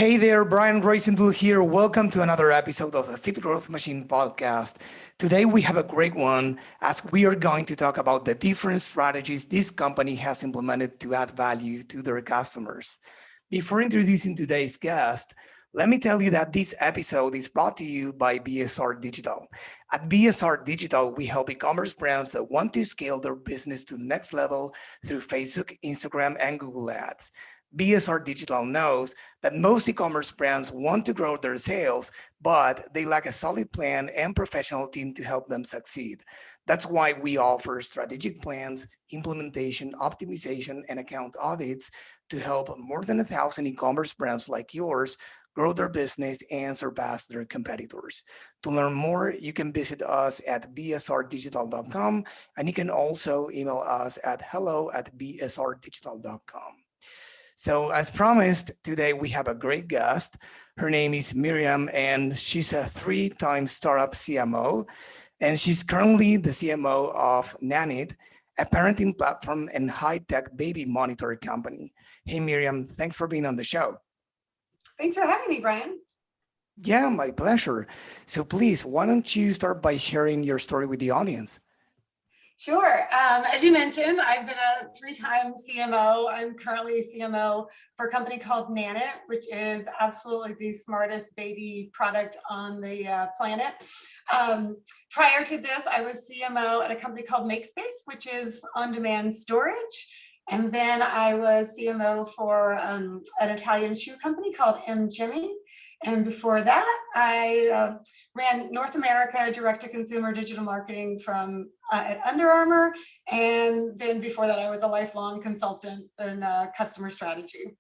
Hey there, Brian Roisentul here. Welcome to another episode of the Fit Growth Machine podcast. Today we have a great one as we are going to talk about the different strategies this company has implemented to add value to their customers. Before introducing today's guest, let me tell you that this episode is brought to you by BSR Digital. At BSR Digital, we help e-commerce brands that want to scale their business to the next level through Facebook, Instagram, and Google Ads. BSR Digital knows that most e-commerce brands want to grow their sales, but they lack a solid plan and professional team to help them succeed. That's why we offer strategic plans, implementation, optimization, and account audits to help more than 1,000 e-commerce brands like yours grow their business and surpass their competitors. To learn more, you can visit us at bsrdigital.com, and you can also email us at hello@bsrdigital.com. So as promised, today we have a great guest. Her name is Miriam, and she's a three-time startup CMO, and she's currently the CMO of Nanit, a parenting platform and high-tech baby monitor company. Hey, Miriam, thanks for being on the show. Thanks for having me, Brian. Yeah, my pleasure. So please, why don't you start by sharing your story with the audience? Sure. As you mentioned, I've been a three-time CMO. I'm currently CMO for a company called Nanit, which is absolutely the smartest baby product on the planet. Prior to this, I was CMO at a company called MakeSpace, which is on-demand storage. And then I was CMO for an Italian shoe company called M. Jimmy. And before that, I ran North America direct-to-consumer digital marketing from at Under Armour. And then before that, I was a lifelong consultant in customer strategy.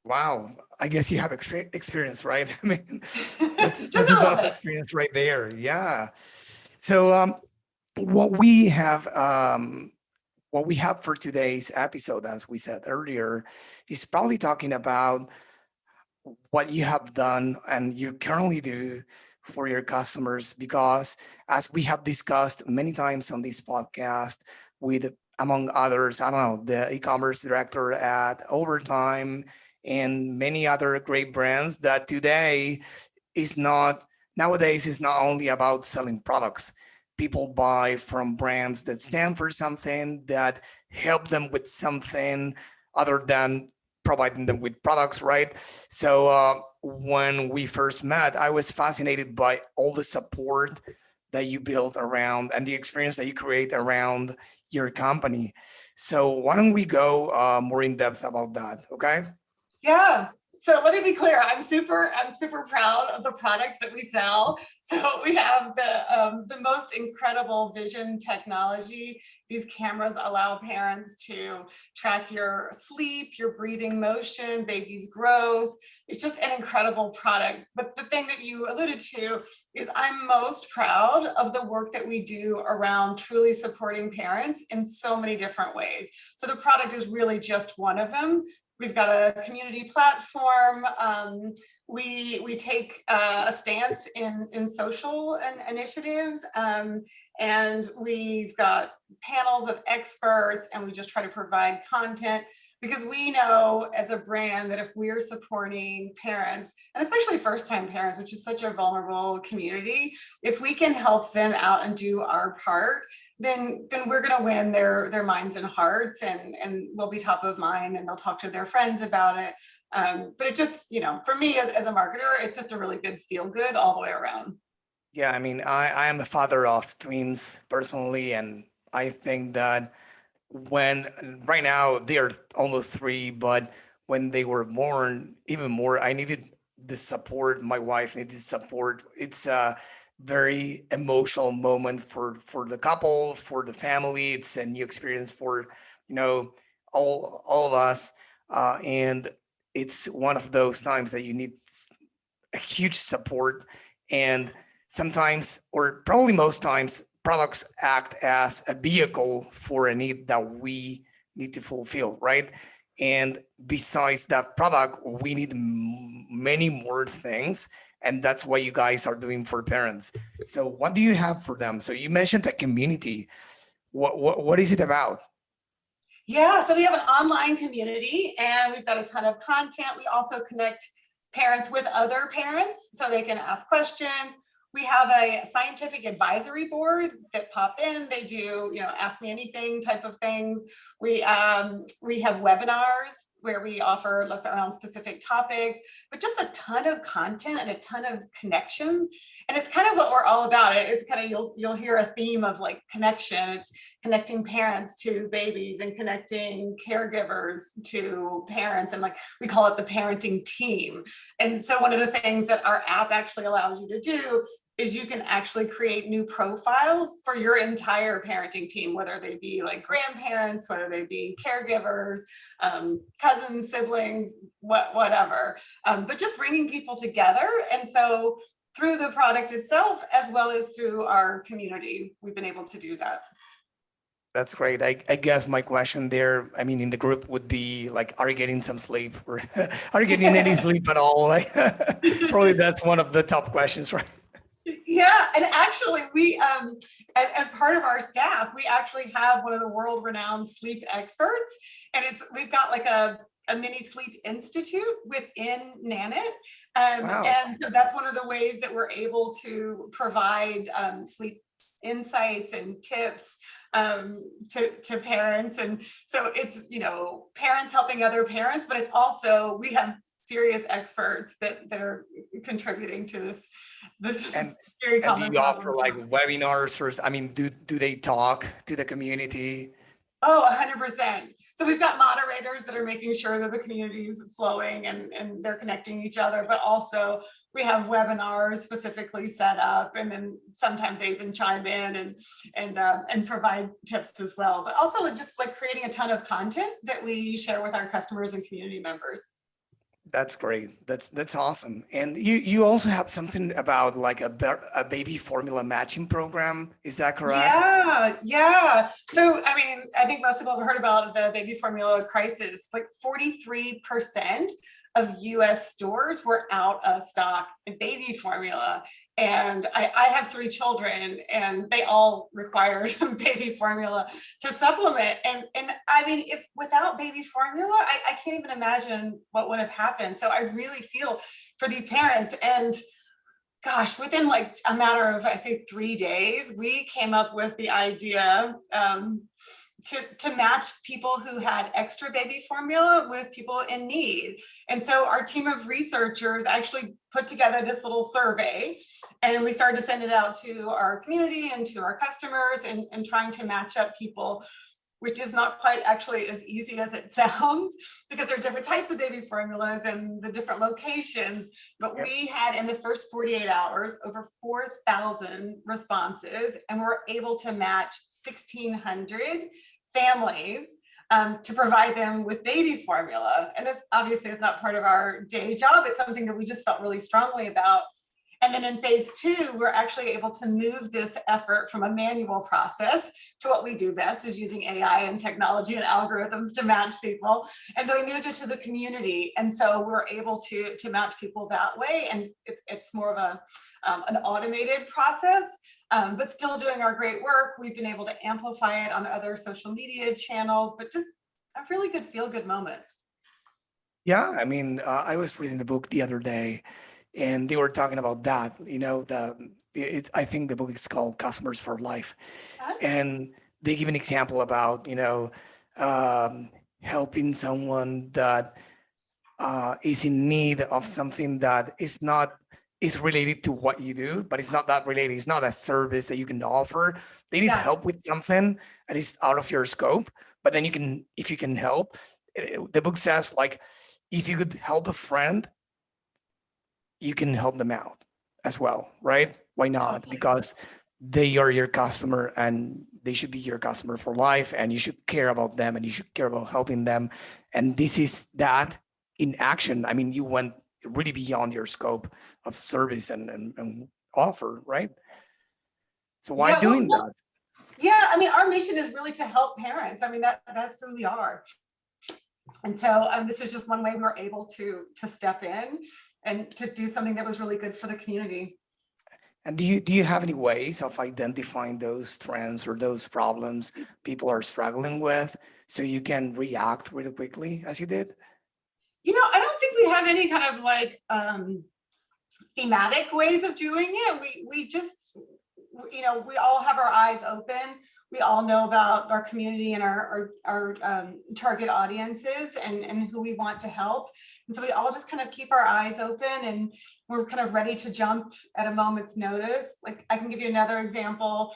Wow, I guess you have experience, right? I mean, that's Just a a lot little of bit. experience right there. Yeah. So what we have what we have for today's episode, as we said earlier, is probably talking about what you have done and you currently do for your customers, because as we have discussed many times on this podcast with, among others, I don't know, the e-commerce director at Overtime and many other great brands, that nowadays is not only about selling products. People buy from brands that stand for something, that help them with something other than providing them with products, right? So when we first met, I was fascinated by all the support that you build around and the experience that you create around your company. So why don't we go more in depth about that, okay? Yeah. So let me be clear. I'm super proud of the products that we sell. So we have the most incredible vision technology. These cameras allow parents to track your sleep, your breathing motion, baby's growth. It's just an incredible product. But the thing that you alluded to is I'm most proud of the work that we do around truly supporting parents in so many different ways. So the product is really just one of them. We've got a community platform. We take a stance in social initiatives, and we've got panels of experts, and we just try to provide content, because we know as a brand that if we're supporting parents, and especially first-time parents, which is such a vulnerable community, if we can help them out and do our part, then we're going to win their minds and hearts, and we'll be top of mind, and they'll talk to their friends about it. But it just, for me as a marketer, it's just a really good feel good all the way around. Yeah, I mean, I am a father of twins personally, and I think that when right now they are almost 3, but when they were born, even more, I needed the support. My wife needed support. It's a very emotional moment for the couple, for the family. It's a new experience for you know all of us, and it's one of those times that you need a huge support. And sometimes, or probably most times, products act as a vehicle for a need that we need to fulfill, right? And besides that product, we need many more things. And that's what you guys are doing for parents. So what do you have for them? So you mentioned the community. What is it about? Yeah, so we have an online community, and we've got a ton of content. We also connect parents with other parents so they can ask questions. We have a scientific advisory board that pop in. They do, ask me anything type of things. We have webinars where we offer around specific topics, but just a ton of content and a ton of connections. And it's kind of what we're all about. It's kind of, you'll hear a theme of like connection. It's connecting parents to babies and connecting caregivers to parents. And like, we call it the parenting team. And so one of the things that our app actually allows you to do is you can actually create new profiles for your entire parenting team, whether they be like grandparents, whether they be caregivers, cousins, sibling, whatever, but just bringing people together. And so through the product itself, as well as through our community, we've been able to do that. That's great. I guess my question there, I mean, in the group would be like, are you getting some sleep or are you getting any sleep at all? Like, probably that's one of the top questions, right? Yeah, and actually we, as part of our staff, we actually have one of the world-renowned sleep experts, and we've got like a mini sleep institute within Nanit. Wow. And so that's one of the ways that we're able to provide sleep insights and tips to parents. And so it's, parents helping other parents, but it's also, we have serious experts that are contributing to this very common do you offer problem. like webinars or, I mean, do they talk to the community? Oh, 100%. So we've got moderators that are making sure that the community is flowing and they're connecting each other, but also we have webinars specifically set up, and then sometimes they even chime in and provide tips as well. But also just like creating a ton of content that we share with our customers and community members. That's great. That's awesome. And you also have something about like a baby formula matching program. Is that correct? Yeah. So, I mean, I think most people have heard about the baby formula crisis. Like 43% of US stores were out of stock in baby formula. And I have 3 children and they all required baby formula to supplement. And I mean, if without baby formula, I can't even imagine what would have happened. So I really feel for these parents. And gosh, within like a matter of, I say 3 days, we came up with the idea to match people who had extra baby formula with people in need. And so our team of researchers actually put together this little survey, and we started to send it out to our community and to our customers and trying to match up people, which is not quite actually as easy as it sounds, because there are different types of baby formulas and the different locations. But we had, in the first 48 hours, over 4,000 responses, and we're able to match 1,600 families to provide them with baby formula. And this obviously is not part of our day job. It's something that we just felt really strongly about. And then in phase 2, we're actually able to move this effort from a manual process to what we do best, is using AI and technology and algorithms to match people. And so we moved it to the community. And so we're able to match people that way. And it's more of an automated process, but still doing our great work. We've been able to amplify it on other social media channels, but just a really good feel-good moment. Yeah, I mean, I was reading the book the other day, and they were talking about that. I think the book is called Customers for Life, and they give an example about helping someone that is in need of something that is related to what you do, but it's not that related. It's not a service that you can offer. They need help with something that is out of your scope, but then if you can help, the book says, like, if you could help a friend, you can help them out as well, right? Why not? Because they are your customer and they should be your customer for life, and you should care about them and you should care about helping them. And this is that in action. I mean, you went really beyond your scope of service and offer, right? So why doing that? Yeah, I mean, our mission is really to help parents. I mean, that's who we are. And so this is just one way we're able to step in and to do something that was really good for the community. And do you have any ways of identifying those trends or those problems people are struggling with, so you can react really quickly as you did? I don't think we have any kind of like thematic ways of doing it. We just, we all have our eyes open. We all know about our community and our target audiences and who we want to help. And so we all just kind of keep our eyes open, and we're kind of ready to jump at a moment's notice. Like, I can give you another example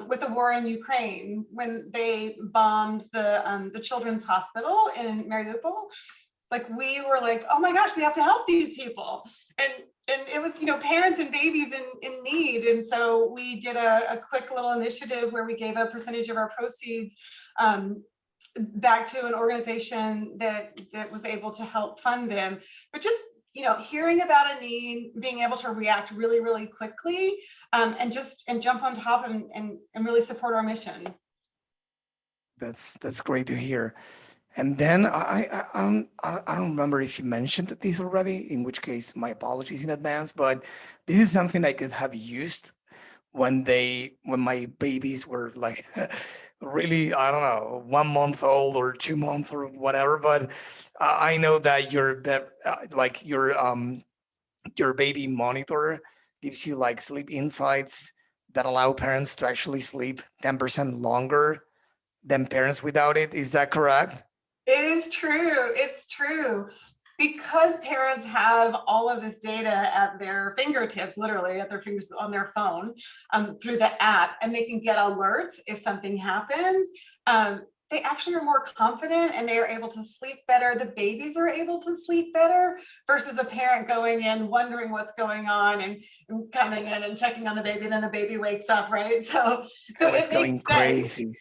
with the war in Ukraine, when they bombed the children's hospital in Mariupol. Like, we were like, oh my gosh, we have to help these people. And it was, parents and babies in need. And so we did a quick little initiative where we gave a percentage of our proceeds back to an organization that was able to help fund them. But just, hearing about a need, being able to react really, really quickly, and jump on top and really support our mission. That's great to hear. And then I don't remember if you mentioned this already, in which case my apologies in advance, but this is something I could have used when my babies were like really, I don't know, 1 month old or 2 months or whatever. But I know that your baby monitor gives you like sleep insights that allow parents to actually sleep 10% longer than parents without it. Is that correct? It is true. It's true. Because parents have all of this data at their fingertips, literally at their fingers on their phone, through the app, and they can get alerts if something happens, they actually are more confident and they are able to sleep better. The babies are able to sleep better versus a parent going in, wondering what's going on and coming in and checking on the baby, and then the baby wakes up, right? So It's it going makes sense. crazy.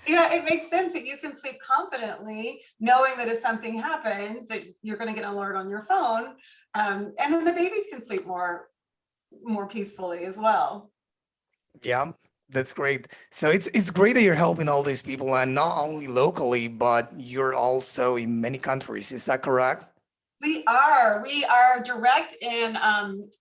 Yeah, it makes sense that you can sleep confidently, knowing that if something happens, that you're going to get an alert on your phone, and then the babies can sleep more peacefully as well. Yeah, that's great. So it's great that you're helping all these people, and not only locally, but you're also in many countries. Is that correct? We are direct in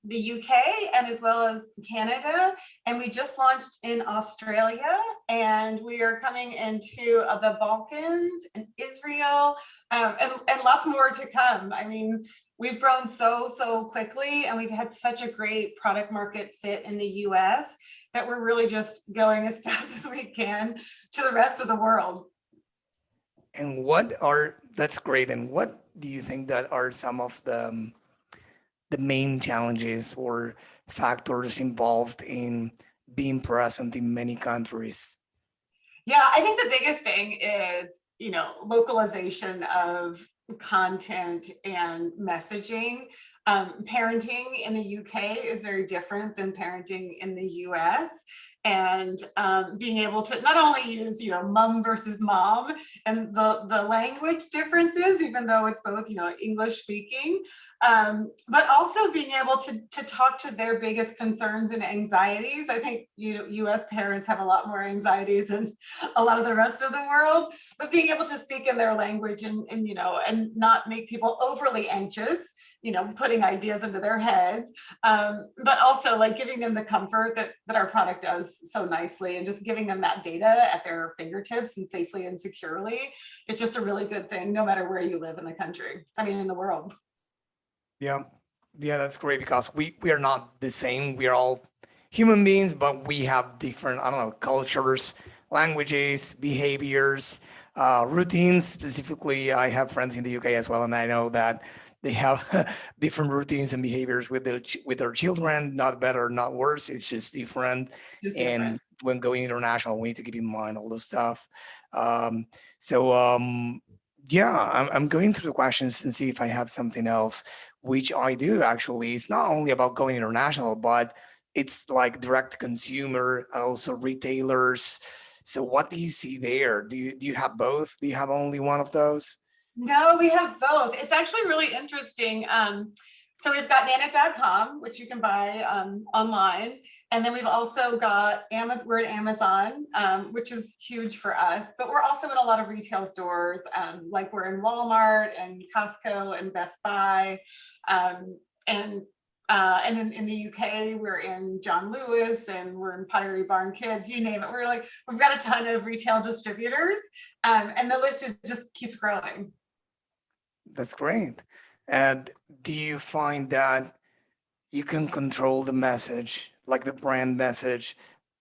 the UK and as well as Canada, and we just launched in Australia, and we are coming into the Balkans and Israel, and lots more to come. I mean, we've grown so quickly, and we've had such a great product market fit in the US that we're really just going as fast as we can to the rest of the world. And that's great. And what do you think that are some of the main challenges or factors involved in being present in many countries? Yeah, I think the biggest thing is, localization of content and messaging. Parenting in the UK is very different than parenting in the US. And being able to not only use, mom versus mom and the language differences, even though it's both, English speaking, but also being able to talk to their biggest concerns and anxieties. I think, US parents have a lot more anxieties than a lot of the rest of the world, but being able to speak in their language and not make people overly anxious, putting ideas into their heads, but also like giving them the comfort that our product does so nicely, and just giving them that data at their fingertips and safely and securely. It's just a really good thing, no matter where you live in the country, in the world. Yeah, that's great, because we are not the same. We are all human beings, but we have different, I don't know, cultures, languages, behaviors, routines. Specifically, I have friends in the UK as well, and I know that they have different routines and behaviors with their children. Not better, not worse. It's just different. Just And different. when going international, we need to keep in mind all those stuff. So yeah, I'm going through the questions and see if I have something else, which I do actually. It's not only about going international, but it's like direct to consumer, also retailers. So what do you see there? Do you have both? Do you have only one of those? No, we have both. It's actually really interesting. So we've got nanit.com, which you can buy online. And then we've also got we're at Amazon, which is huge for us, but we're also in a lot of retail stores, like we're in Walmart and Costco and Best Buy. And then in the UK, we're in John Lewis, and we're in Pottery Barn Kids, you name it. We've got a ton of retail distributors, and the list just keeps growing. That's great. And do you find that you can control the message, like the brand message,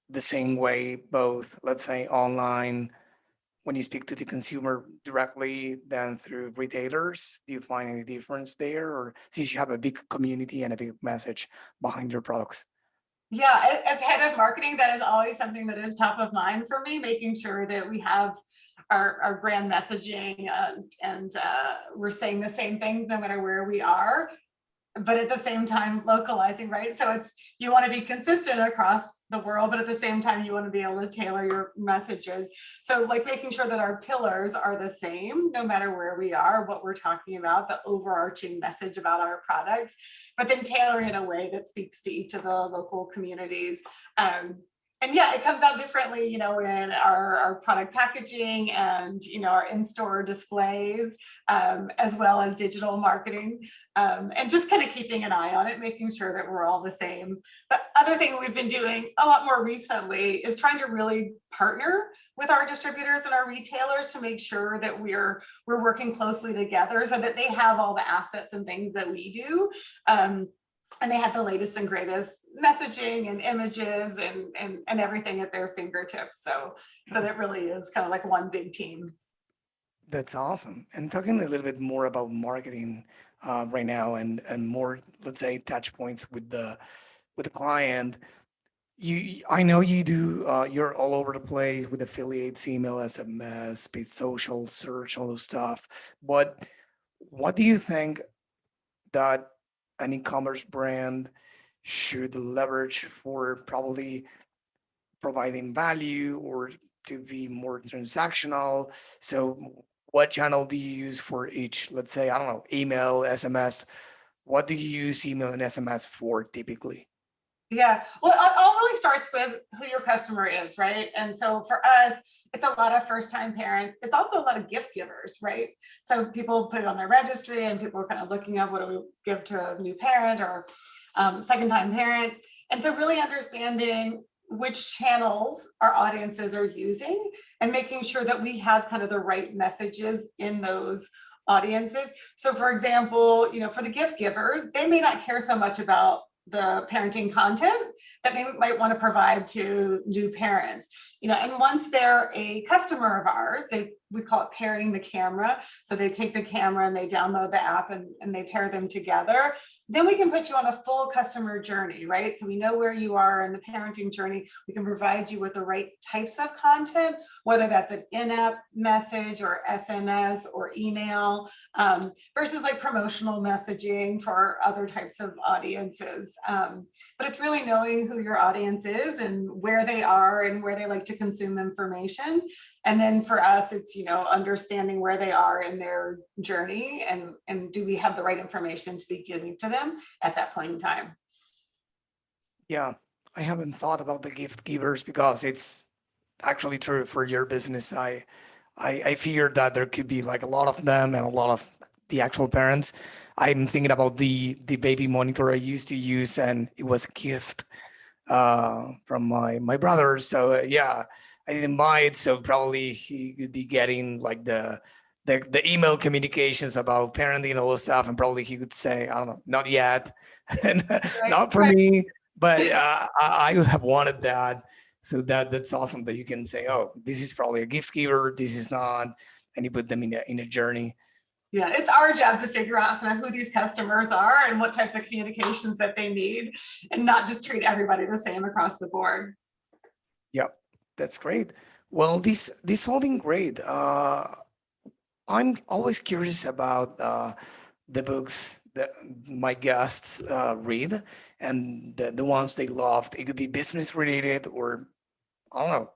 the same way, both, let's say, online when you speak to the consumer directly than through retailers? Do you find any difference there? Or since you have a big community and a big message behind your products? Yeah, as head of marketing, that is always something that is top of mind for me, making sure that we have our brand messaging and we're saying the same things no matter where we are, but at the same time localizing, right? So it's, you want to be consistent across the world, but at the same time you want to be able to tailor your messages. So like making sure that our pillars are the same no matter where we are, what we're talking about, the overarching message about our products, but then tailoring in a way that speaks to each of the local communities. And yeah, it comes out differently, in our product packaging and, our in-store displays, as well as digital marketing, and just kind of keeping an eye on it, making sure that we're all the same. But other thing we've been doing a lot more recently is trying to really partner with our distributors and our retailers to make sure that we're working closely together so that they have all the assets and things that we do. And they have the latest and greatest messaging and images and everything at their fingertips. So that really is kind of like one big team. That's awesome. And talking a little bit more about marketing right now and more, let's say, touch points with the client. I know you do. You're all over the place with affiliates, email, SMS, paid social, search, all those stuff. But what do you think that an e-commerce brand should leverage for probably providing value or to be more transactional? So what channel do you use for each? Let's say, I don't know, email, SMS. What do you use email and SMS for typically? Yeah, well, it all really starts with who your customer is, right? And so for us, it's a lot of first-time parents. It's also a lot of gift givers, right? So people put it on their registry and people are kind of looking at what do we give to a new parent or second-time parent. And so really understanding which channels our audiences are using and making sure that we have kind of the right messages in those audiences. So for example, for the gift givers, they may not care so much about the parenting content that they might want to provide to new parents, and once they're a customer of ours, we call it pairing the camera. So they take the camera and they download the app and they pair them together. Then we can put you on a full customer journey, right? So we know where you are in the parenting journey. We can provide you with the right types of content, whether that's an in-app message or SMS or email, versus like promotional messaging for other types of audiences. But it's really knowing who your audience is and where they are and where they like to consume information. And then for us, it's, understanding where they are in their journey and do we have the right information to be giving to them at that point in time. Yeah, I haven't thought about the gift givers because it's actually true for your business. I feared that there could be like a lot of them and a lot of the actual parents. I'm thinking about the baby monitor I used to use, and it was a gift from my brother. So yeah, I didn't buy it, so probably he could be getting like the email communications about parenting and all this stuff, and probably he could say, I don't know, not yet, and Right. not for me, but I would have wanted that. So that's awesome that you can say, oh, this is probably a gift giver, this is not, and you put them in a journey. Yeah, it's our job to figure out kind of who these customers are and what types of communications that they need, and not just treat everybody the same across the board. Yep, that's great. Well, this all been great. I'm always curious about the books that my guests read and the ones they loved. It could be business related or I don't know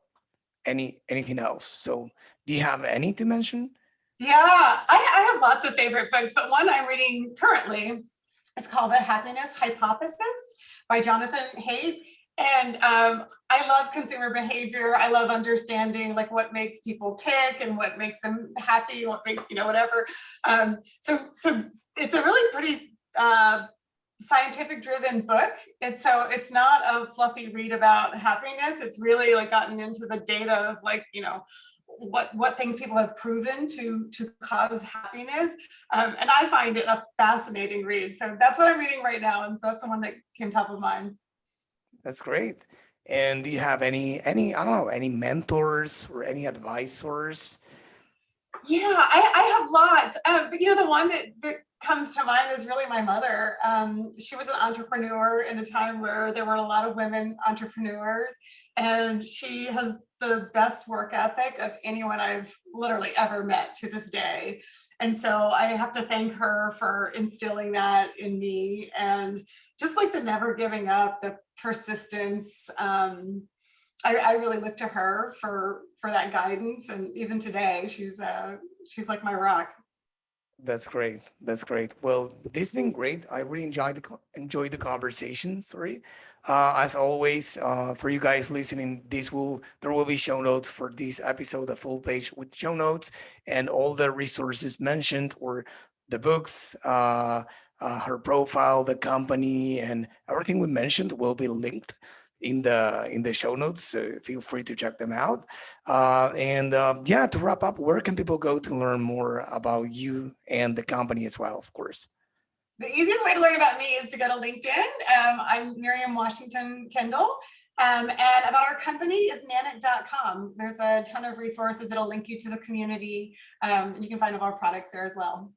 anything else. So, do you have any to mention? Yeah, I have lots of favorite books, but one I'm reading currently is called The Happiness Hypothesis by Jonathan Haidt. And I love consumer behavior. I love understanding like what makes people tick and what makes them happy, what makes, whatever. So it's a really pretty scientific driven book. It's not a fluffy read about happiness. It's really like gotten into the data of like, what things people have proven to cause happiness. And I find it a fascinating read. So that's what I'm reading right now. And so that's the one that came top of mind. That's great. And do you have any I don't know, any mentors or any advisors? Yeah, I have lots. But the one that comes to mind is really my mother. She was an entrepreneur in a time where there were a lot of women entrepreneurs, and she has the best work ethic of anyone I've literally ever met to this day. And so I have to thank her for instilling that in me, and just like the never giving up, the persistence. I really look to her for that guidance, and even today, she's like my rock. That's great. That's great. Well, this has been great. I really enjoyed the conversation. Sorry. As always, for you guys listening, there will be show notes for this episode, a full page with show notes and all the resources mentioned, or the books, her profile, the company, and everything we mentioned will be linked in the show notes. So feel free to check them out. And yeah, to wrap up, where can people go to learn more about you and the company as well, of course? The easiest way to learn about me is to go to LinkedIn. I'm Miriam Washington Kendall. And about our company is nanit.com. There's a ton of resources that'll link you to the community. And you can find all our products there as well.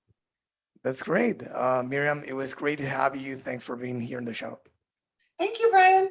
That's great. Miriam, it was great to have you. Thanks for being here in the show. Thank you, Brian.